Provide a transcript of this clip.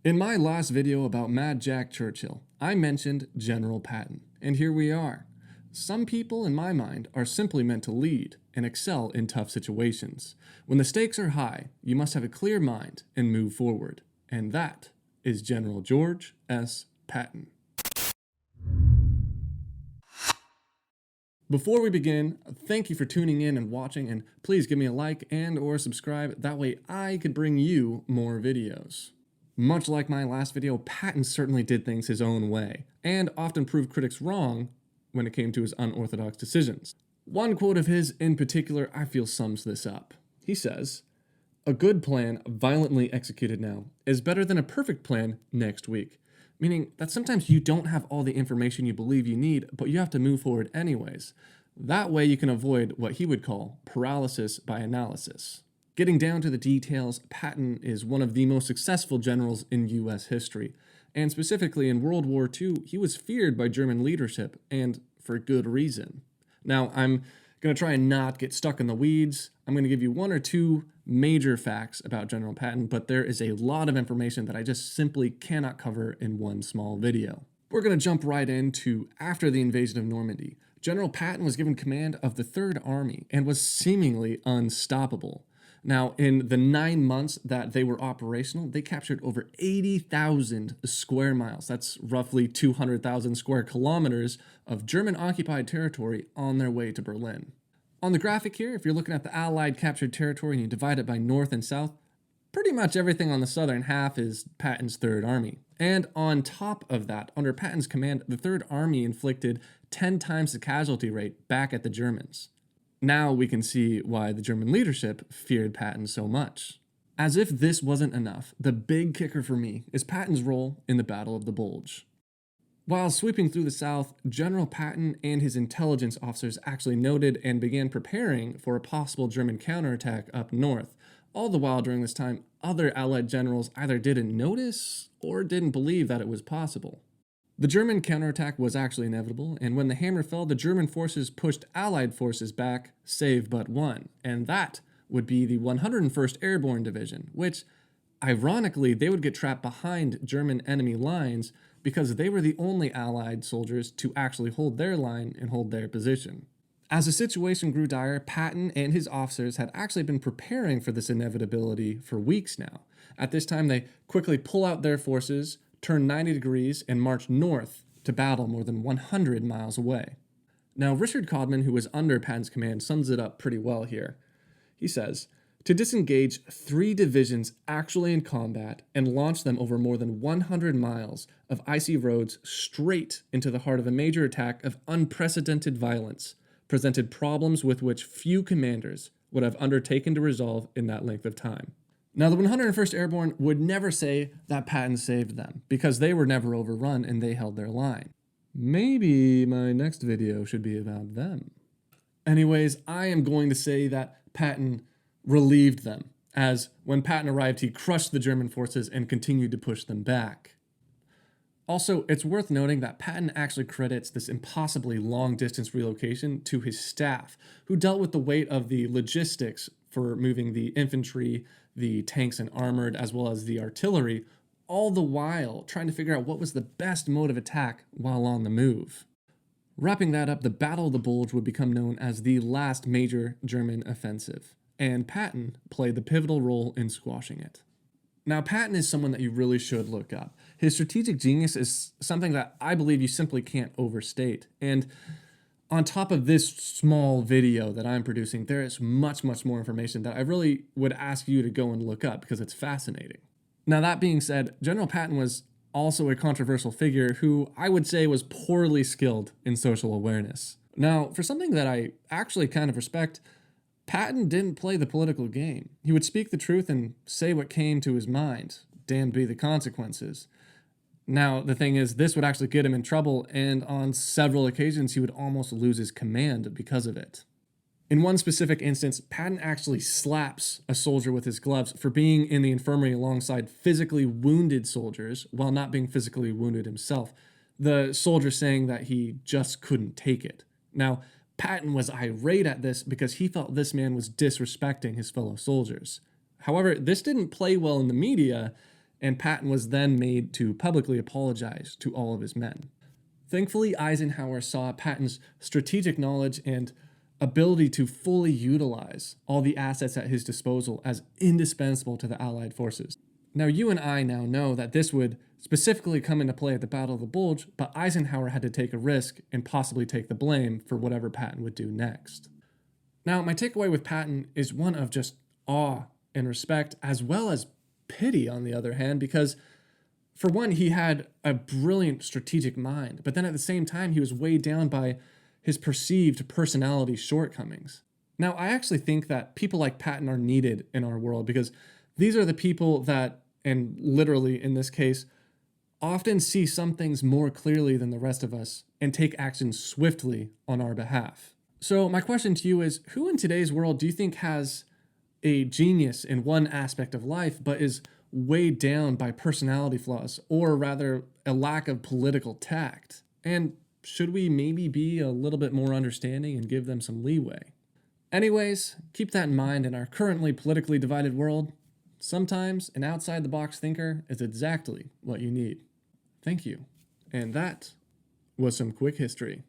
In my last video about Mad Jack Churchill, I mentioned General Patton, and here we are. Some people, in my mind, are simply meant to lead and excel in tough situations. When the stakes are high, you must have a clear mind and move forward. And that is General George S. Patton. Before we begin, thank you for tuning in and watching, and please give me a like and or subscribe. That way I could bring you more videos. Much like my last video, Patton certainly did things his own way, and often proved critics wrong when it came to his unorthodox decisions. One quote of his in particular I feel sums this up. He says, "A good plan, violently executed now, is better than a perfect plan next week." Meaning that sometimes you don't have all the information you believe you need, but you have to move forward anyways. That way you can avoid what he would call paralysis by analysis. Getting down to the details, Patton is one of the most successful generals in US history, and specifically in World War II, he was feared by German leadership, and for good reason. Now, I'm going to try and not get stuck in the weeds. I'm going to give you one or two major facts about General Patton, but there is a lot of information that I just simply cannot cover in one small video. We're going to jump right into after the invasion of Normandy. General Patton was given command of the Third Army and was seemingly unstoppable. Now, in the 9 months that they were operational, they captured over 80,000 square miles. That's roughly 200,000 square kilometers of German-occupied territory on their way to Berlin. On the graphic here, if you're looking at the Allied captured territory and you divide it by north and south, pretty much everything on the southern half is Patton's Third Army. And on top of that, under Patton's command, the Third Army inflicted 10 times the casualty rate back at the Germans. Now we can see why the German leadership feared Patton so much. As if this wasn't enough, the big kicker for me is Patton's role in the Battle of the Bulge. While sweeping through the South, General Patton and his intelligence officers actually noted and began preparing for a possible German counterattack up north. All the while during this time, other Allied generals either didn't notice or didn't believe that it was possible. The German counterattack was actually inevitable, and when the hammer fell, the German forces pushed Allied forces back, save but one, and that would be the 101st Airborne Division, which, ironically, they would get trapped behind German enemy lines because they were the only Allied soldiers to actually hold their line and hold their position. As the situation grew dire, Patton and his officers had actually been preparing for this inevitability for weeks now. At this time, they quickly pull out their forces, turn 90 degrees, and march north to battle more than 100 miles away. Now, Richard Codman, who was under Patton's command, sums it up pretty well here. He says, "To disengage 3 divisions actually in combat and launch them over more than 100 miles of icy roads straight into the heart of a major attack of unprecedented violence presented problems with which few commanders would have undertaken to resolve in that length of time." Now, the 101st Airborne would never say that Patton saved them, because they were never overrun and they held their line. Maybe my next video should be about them. Anyways, I am going to say that Patton relieved them, as when Patton arrived, he crushed the German forces and continued to push them back. Also, it's worth noting that Patton actually credits this impossibly long-distance relocation to his staff, who dealt with the weight of the logistics for moving the infantry, the tanks and armored, as well as the artillery, all the while trying to figure out what was the best mode of attack while on the move. Wrapping that up, the Battle of the Bulge would become known as the last major German offensive, and Patton played the pivotal role in squashing it. Now, Patton is someone that you really should look up. His strategic genius is something that I believe you simply can't overstate. And on top of this small video that I'm producing, there is much more information that I really would ask you to go and look up because it's fascinating. Now, that being said, General Patton was also a controversial figure who I would say was poorly skilled in social awareness. Now, for something that I actually kind of respect, Patton didn't play the political game. He would speak the truth and say what came to his mind. Damned be the consequences. Now, the thing is, this would actually get him in trouble, and on several occasions, he would almost lose his command because of it. In one specific instance, Patton actually slaps a soldier with his gloves for being in the infirmary alongside physically wounded soldiers while not being physically wounded himself, the soldier saying that he just couldn't take it. Now, Patton was irate at this because he felt this man was disrespecting his fellow soldiers. However, this didn't play well in the media, and Patton was then made to publicly apologize to all of his men. Thankfully, Eisenhower saw Patton's strategic knowledge and ability to fully utilize all the assets at his disposal as indispensable to the Allied forces. Now, you and I now know that this would specifically come into play at the Battle of the Bulge, but Eisenhower had to take a risk and possibly take the blame for whatever Patton would do next. Now, my takeaway with Patton is one of just awe and respect, as well as pity on the other hand, because for one, he had a brilliant strategic mind, but then at the same time, he was weighed down by his perceived personality shortcomings. Now, I actually think that people like Patton are needed in our world because these are the people that, and literally in this case, often see some things more clearly than the rest of us and take action swiftly on our behalf. So my question to you is, who in today's world do you think has a genius in one aspect of life, but is weighed down by personality flaws, or rather a lack of political tact? And should we maybe be a little bit more understanding and give them some leeway? Anyways, keep that in mind in our currently politically divided world. Sometimes an outside-the-box thinker is exactly what you need. Thank you. And that was some quick history.